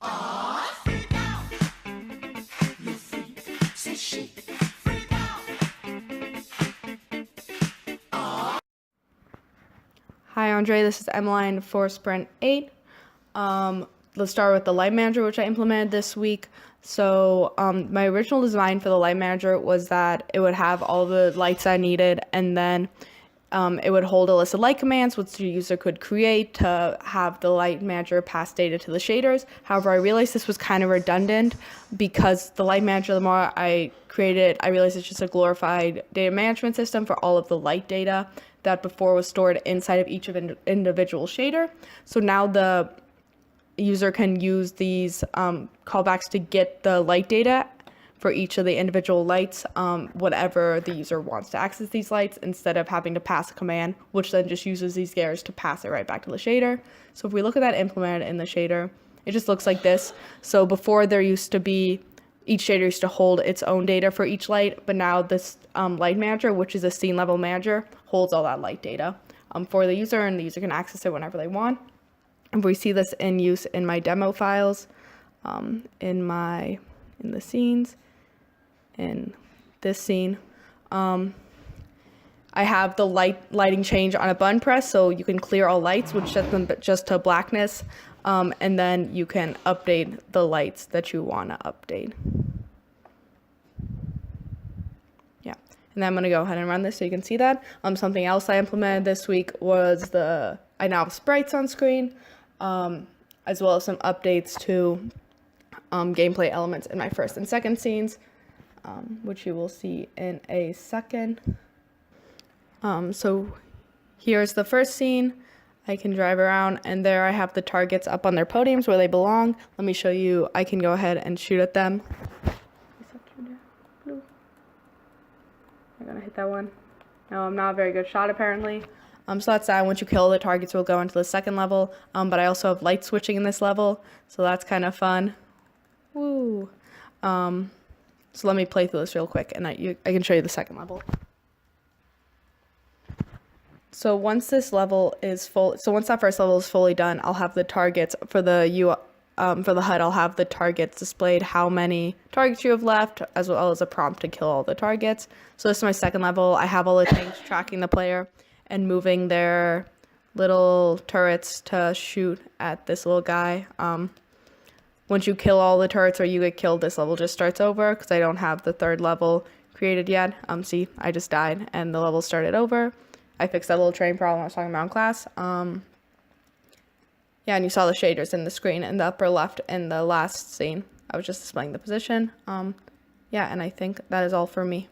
Hi Andre, this is Emmeline for Sprint8. Let's start with the Light Manager, which I implemented this week. So my original design for the Light Manager was that it would have all the lights I needed, and then it would hold a list of light commands which the user could create to have the Light Manager pass data to the shaders. However, I realized this was kind of redundant because the Light Manager, the more I created, I realized it's just a glorified data management system for all of the light data that before was stored inside of each of individual shader. So now the user can use these callbacks to get the light data for each of the individual lights, whatever the user wants to access these lights, instead of having to pass a command, which then just uses these gears to pass it right back to the shader. So if we look at that implemented in the shader, it just looks like this. So before there used to be, each shader used to hold its own data for each light, but now this light manager, which is a scene level manager, holds all that light data for the user, and the user can access it whenever they want. And we see this in use in my demo files, in the scenes, in this scene. I have the lighting change on a button press, so you can clear all lights, which sets them just to blackness, and then you can update the lights that you want to update. Yeah, and then I'm going to go ahead and run this so you can see that. Something else I implemented this week was I now have sprites on screen, as well as some updates to gameplay elements in my first and second scenes, which you will see in a second. So here's the first scene. I can drive around, and there I have the targets up on their podiums where they belong. Let me show you. I can go ahead and shoot at them. I'm gonna hit that one. No, I'm not a very good shot apparently. So that's that. Once you kill the targets, we'll go into the second level. But I also have light switching in this level, so that's kind of fun. Woo. So let me play through this real quick, and I can show you the second level. So once this level is full, so once that first level is fully done, I'll have the targets for the HUD. I'll have the targets displayed, how many targets you have left, as well as a prompt to kill all the targets. So this is my second level. I have all the tanks tracking the player and moving their little turrets to shoot at this little guy. Once you kill all the turrets or you get killed, this level just starts over because I don't have the third level created yet. See, I just died and the level started over. I fixed that little train problem I was talking about in class. Yeah, and you saw the shaders in the screen in the upper left in the last scene. I was just displaying the position. Yeah, and I think that is all for me.